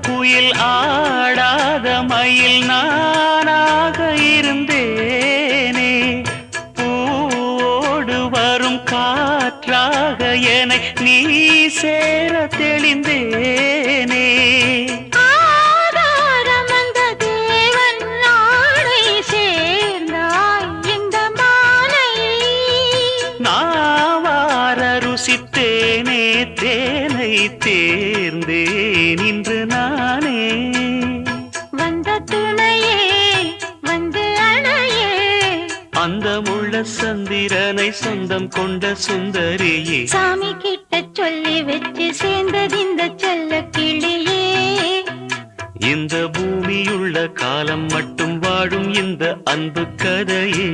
குயில் ஆடாத மயில் நானாக இருந்தேனே. பூவோடு வரும் காற்றாக என நீ சேர தெளிந்தேனே. ருசித்தேனே தேனை தேர்ந்தேன் இன்று நானே. வந்த துணையே வந்து அணையே, அந்த முள்ள சந்திரனை சொந்தம் கொண்ட சுந்தரியே. சாமி கிட்ட சொல்லி வச்சு சேர்ந்தது இந்த செல்ல கிளியே. இந்த பூமியுள்ள காலம் மட்டும் வாழும் இந்த அன்பு கதையே.